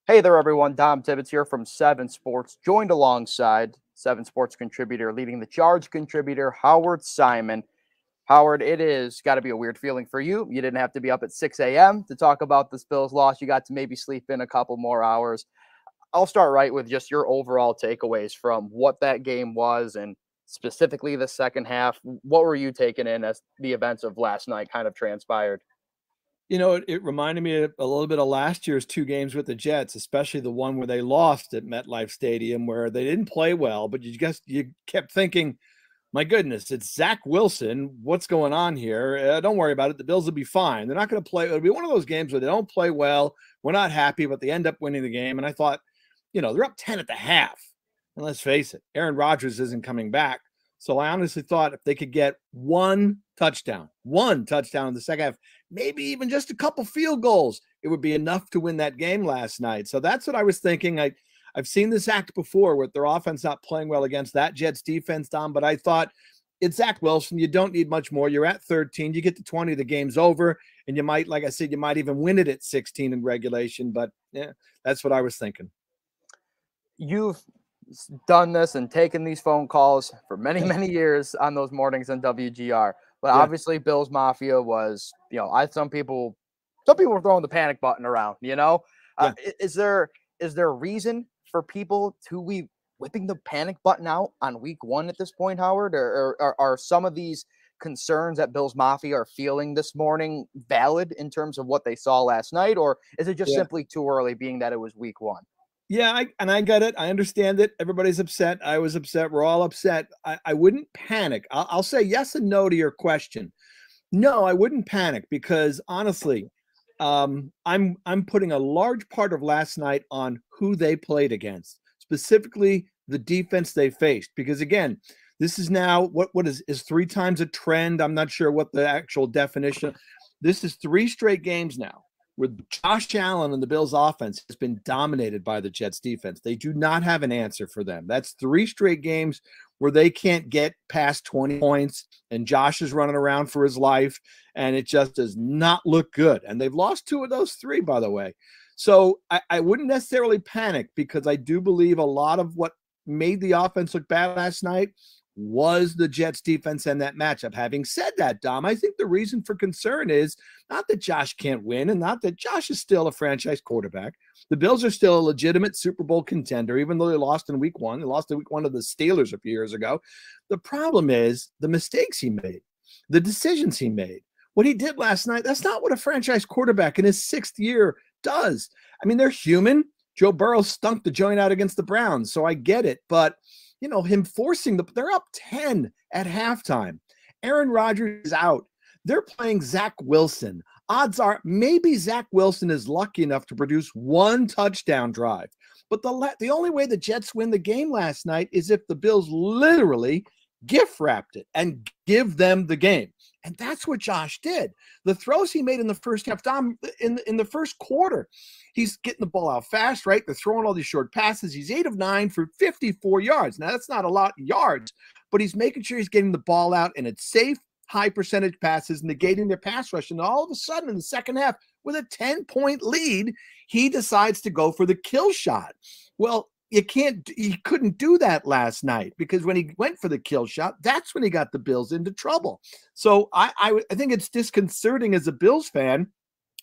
Hey there, everyone. Dom Tibbetts here from 7 Sports, joined alongside 7 Sports contributor, leading the charge contributor, Howard Simon. Howard, it is got to be a weird feeling for you. You didn't have to be up at 6 a.m. to talk about this Bills loss. You got to maybe sleep in a couple more hours. I'll start right with just your overall takeaways from what that game was and specifically the second half. What were you taking in as the events of last night kind of transpired? It reminded me a little bit of last year's two games with the Jets, especially the one where they lost at MetLife Stadium, where they didn't play well, but you kept thinking, my goodness, it's Zach Wilson. What's going on here? Don't worry about it. The Bills will be fine. They're not going to play. It'll be one of those games where they don't play well. We're not happy, but they end up winning the game. And I thought, they're up 10 at the half. And let's face it, Aaron Rodgers isn't coming back. So I honestly thought if they could get one touchdown in the second half, maybe even just a couple field goals, it would be enough to win that game last night. So that's what I was thinking. I've seen this act before with their offense not playing well against that Jets defense, Dom, but I thought it's Zach Wilson. You don't need much more. You're at 13. You get to 20, the game's over, and you might, like I said, you might even win it at 16 in regulation. But yeah, that's what I was thinking. You've done this and taken these phone calls for many, many years on those mornings on WGR. But obviously, Bills Mafia was, some people were throwing the panic button around, Is there a reason for people to be whipping the panic button out on week one at this point, Howard? Or are some of these concerns that Bills Mafia are feeling this morning valid in terms of what they saw last night? Or is it just simply too early, being that it was week one? Yeah, I get it. I understand it. Everybody's upset. I was upset. We're all upset. I wouldn't panic. I'll say yes and no to your question. No, I wouldn't panic because honestly, I'm putting a large part of last night on who they played against, specifically the defense they faced. Because again, this is now what is 3 times a trend. I'm not sure what the actual definition. This is 3 straight games now with Josh Allen and the Bills offense has been dominated by the Jets defense. They do not have an answer for them. That's 3 straight games where they can't get past 20 points and Josh is running around for his life and it just does not look good. And they've lost 2 of those 3, by the way. So I wouldn't necessarily panic because I do believe a lot of what made the offense look bad last night was the Jets defense and that matchup. Having said that, Dom, I think the reason for concern is not that Josh can't win and not that Josh is still a franchise quarterback. The Bills are still a legitimate Super Bowl contender, even though they lost in week 1. They lost in week 1 to the Steelers a few years ago. The problem is the mistakes he made, the decisions he made. What he did last night, that's not what a franchise quarterback in his 6th year does. I mean, they're human. Joe Burrow stunk the joint out against the Browns, so I get it. But him forcing they're up 10 at halftime. Aaron Rodgers is out. They're playing Zach Wilson. Odds are maybe Zach Wilson is lucky enough to produce 1 touchdown drive. But the only way the Jets win the game last night is if the Bills literally gift wrapped it and give them the game. And that's what Josh did. The throws he made in the first half, Dom, in the first quarter, he's getting the ball out fast, right? They're throwing all these short passes. He's 8 of 9 for 54 yards. Now, that's not a lot of yards, but he's making sure he's getting the ball out, and it's safe, high percentage passes, negating their pass rush. And all of a sudden, in the second half, with a 10-point lead, he decides to go for the kill shot. Well, he couldn't do that last night because when he went for the kill shot, that's when he got the Bills into trouble. So I think it's disconcerting as a Bills fan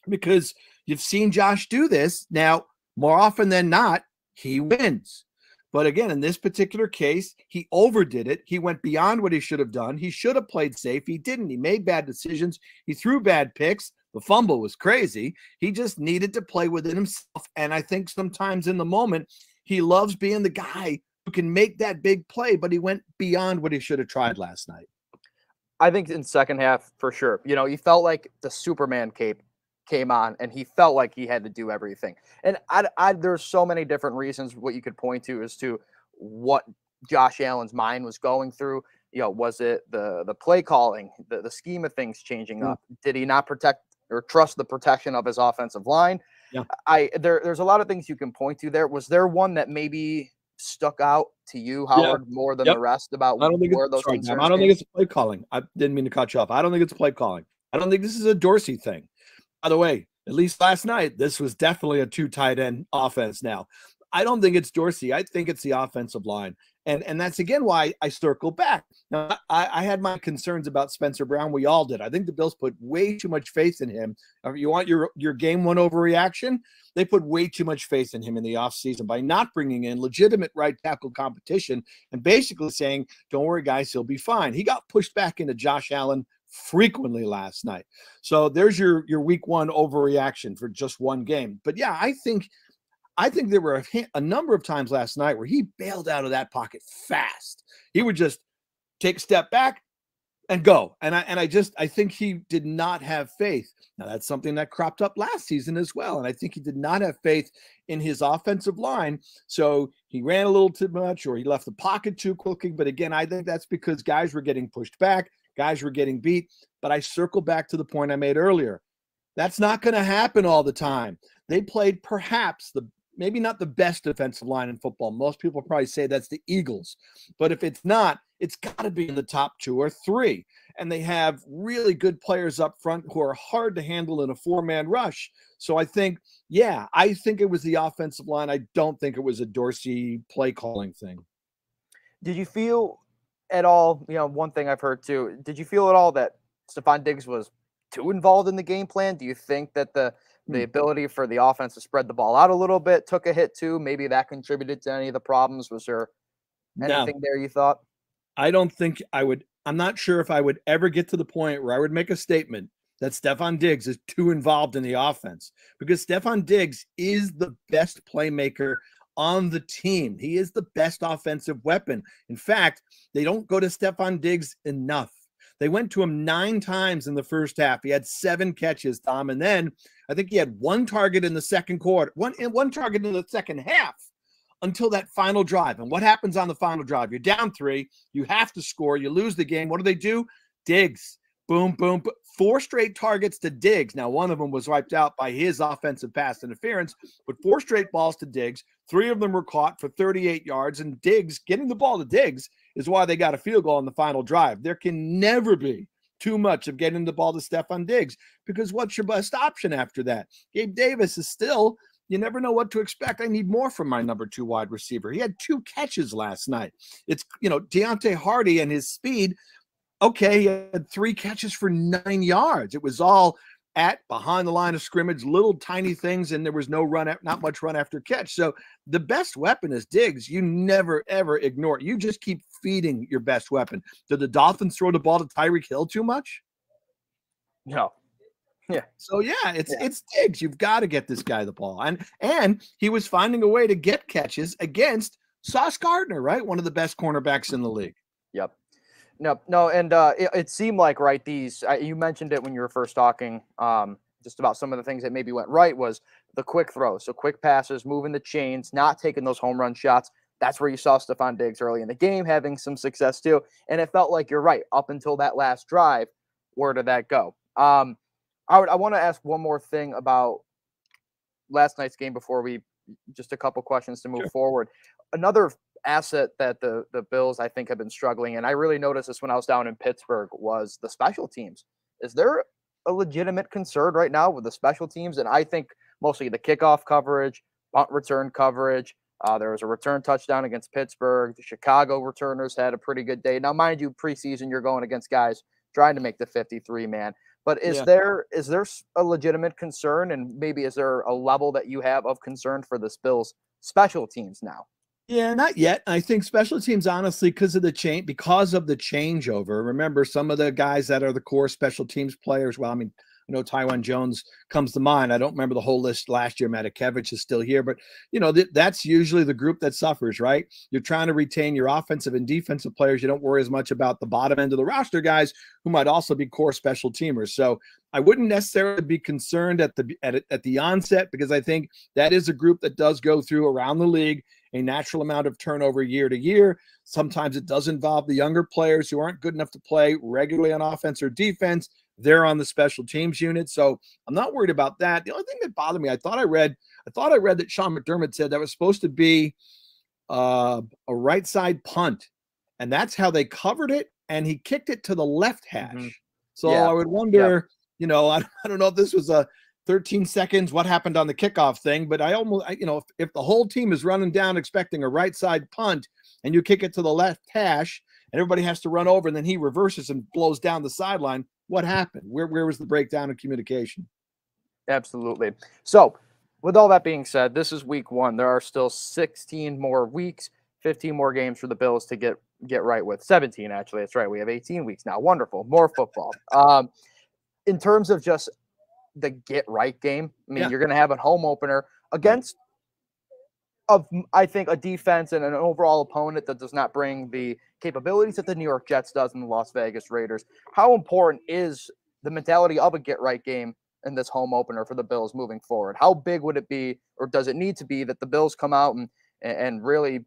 because you've seen Josh do this. Now, more often than not, he wins. But again, in this particular case, he overdid it. He went beyond what he should have done. He should have played safe. He didn't. He made bad decisions. He threw bad picks. The fumble was crazy. He just needed to play within himself. And I think sometimes in the moment, he loves being the guy who can make that big play, but he went beyond what he should have tried last night. I think in second half, for sure. He felt like the Superman cape came on, and he felt like he had to do everything. And there's so many different reasons what you could point to as to what Josh Allen's mind was going through. Was it the play calling, the scheme of things changing up? Did he not protect or trust the protection of his offensive line? Yeah. There's a lot of things you can point to there. Was there one that maybe stuck out to you, Howard, more than the rest about where those concerns came? I don't think it's play calling. I didn't mean to cut you off. I don't think it's play calling. I don't think this is a Dorsey thing. By the way, At least last night, this was definitely a 2 tight end offense now. I don't think it's Dorsey. I think it's the offensive line. And that's again why I circle back. Now, I had my concerns about Spencer Brown. We all did. I think the Bills put way too much faith in him. If you want your game one overreaction, they put way too much faith in him in the offseason by not bringing in legitimate right tackle competition and basically saying, don't worry, guys, he'll be fine. He got pushed back into Josh Allen frequently last night. So there's your week one overreaction for just one game. But yeah, I think there were a number of times last night where he bailed out of that pocket fast. He would just take a step back and go. And I think he did not have faith. Now that's something that cropped up last season as well. And I think he did not have faith in his offensive line. So he ran a little too much or he left the pocket too quickly. But again, I think that's because guys were getting pushed back, guys were getting beat. But I circle back to the point I made earlier. That's not going to happen all the time. They played perhaps maybe not the best defensive line in football. Most people probably say that's the Eagles. But if it's not, it's got to be in the top 2 or 3. And they have really good players up front who are hard to handle in a 4-man rush. So I think it was the offensive line. I don't think it was a Dorsey play calling thing. Did you feel at all, one thing I've heard too, did you feel at all that Stefan Diggs was too involved in the game plan? Do you think that the ability for the offense to spread the ball out a little bit took a hit too? Maybe that contributed to any of the problems. Was there anything there you thought? I don't think I would. I'm not sure if I would ever get to the point where I would make a statement that Stefan Diggs is too involved in the offense, because Stefan Diggs is the best playmaker on the team. He is the best offensive weapon. In fact, they don't go to Stefan Diggs enough. They went to him 9 times in the first half. He had 7 catches, Tom. And then I think he had 1 target in the second quarter, one target in the second half until that final drive. And what happens on the final drive? You're down 3. You have to score. You lose the game. What do? Diggs. Boom, boom. 4 straight targets to Diggs. Now, one of them was wiped out by his offensive pass interference, but 4 straight balls to Diggs. 3 of them were caught for 38 yards. And Diggs, getting the ball to Diggs, is why they got a field goal on the final drive. There can never be too much of getting the ball to Stefan Diggs, because what's your best option after that? Gabe Davis is still, you never know what to expect. I need more from my number 2 wide receiver. He had 2 catches last night. It's, Deontay Hardy and his speed. Okay, he had 3 catches for 9 yards. It was all behind the line of scrimmage, little tiny things, and there was not much run after catch. So the best weapon is Diggs. You never, ever ignore it. You just keep feeding your best weapon. Did the Dolphins throw the ball to Tyreek Hill too much? No. Yeah. So it's Diggs. You've got to get this guy the ball. And he was finding a way to get catches against Sauce Gardner, right? One of the best cornerbacks in the league. Yep. No, and it seemed like, right, you mentioned it when you were first talking just about some of the things that maybe went right was the quick throws. So quick passes, moving the chains, not taking those home run shots. That's where you saw Stefan Diggs early in the game having some success too. And it felt like, you're right, up until that last drive, where did that go? I want to ask one more thing about last night's game before just a couple questions to move forward. Another asset that the Bills, I think, have been struggling, and I really noticed this when I was down in Pittsburgh, was the special teams. Is there a legitimate concern right now with the special teams? And I think mostly the kickoff coverage, punt return coverage. There was a return touchdown against Pittsburgh. The Chicago returners had a pretty good day. Now, mind you, preseason, you're going against guys trying to make the 53-man. But is there a legitimate concern, and maybe is there a level that you have of concern for the Bills special teams now? Yeah, not yet. I think special teams, honestly, because of the changeover. Remember, some of the guys that are the core special teams players. Well, I mean, I know Taiwan Jones comes to mind. I don't remember the whole list last year. Matakevich is still here, but that's usually the group that suffers, right? You're trying to retain your offensive and defensive players. You don't worry as much about the bottom end of the roster guys who might also be core special teamers. So I wouldn't necessarily be concerned at the onset, because I think that is a group that does go through around the league a natural amount of turnover year to year. Sometimes it does involve the younger players who aren't good enough to play regularly on offense or defense. They're on the special teams unit. So I'm not worried about that. The only thing that bothered me, I thought I read that Sean McDermott said that was supposed to be a right side punt, and that's how they covered it. And he kicked it to the left hash. So I would wonder, I don't know if this was 13 seconds, what happened on the kickoff thing, but you know, if the whole team is running down expecting a right side punt and you kick it to the left hash and everybody has to run over and then he reverses and blows down the sideline, what happened? Where was the breakdown in communication? Absolutely. So, with all that being said, this is week 1. There are still 16 more weeks, 15 more games for the Bills to get right with. 17, actually. That's right. We have 18 weeks now. Wonderful. More football. In terms of just the get right game, I mean, you're going to have a home opener against, I think, a defense and an overall opponent that does not bring the capabilities that the New York Jets does and the Las Vegas Raiders. How important is the mentality of a get right game in this home opener for the Bills moving forward? How big would it be, or does it need to be, that the Bills come out and really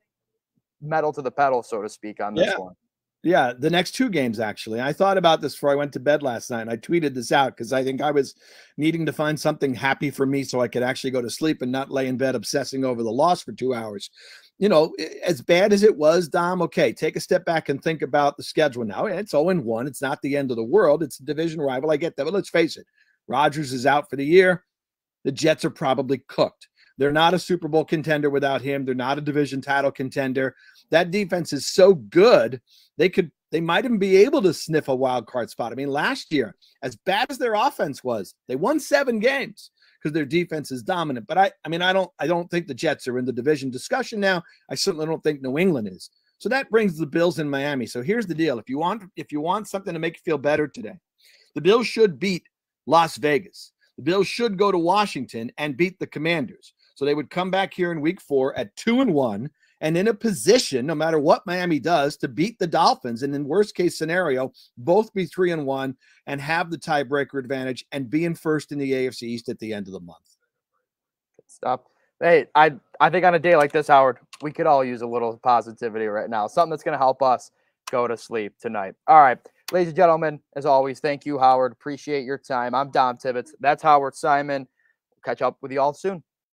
metal to the pedal, so to speak, on this one? Yeah, the next 2 games, actually. I thought about this before I went to bed last night, and I tweeted this out because I think I was needing to find something happy for me so I could actually go to sleep and not lay in bed obsessing over the loss for 2 hours. You know, as bad as it was, Dom, okay, take a step back and think about the schedule now. It's 0-1. It's not the end of the world. It's a division rival. I get that, but let's face it. Rodgers is out for the year. The Jets are probably cooked. They're not a Super Bowl contender without him. They're not a division title contender. That defense is so good, they might even be able to sniff a wild card spot. I mean, last year, as bad as their offense was, they won 7 games because their defense is dominant. But I don't think the Jets are in the division discussion now. I certainly don't think New England is. So that brings the Bills in Miami. So here's the deal. If you want something to make you feel better today, the Bills should beat Las Vegas. The Bills should go to Washington and beat the Commanders. So they would come back here in week 4 at 2-1 and in a position, no matter what Miami does, to beat the Dolphins. And in worst case scenario, both be 3-1 and have the tiebreaker advantage and be in first in the AFC East at the end of the month. Good stuff. Hey, I think on a day like this, Howard, we could all use a little positivity right now. Something that's going to help us go to sleep tonight. All right. Ladies and gentlemen, as always, thank you, Howard. Appreciate your time. I'm Dom Tibbetts. That's Howard Simon. We'll catch up with you all soon.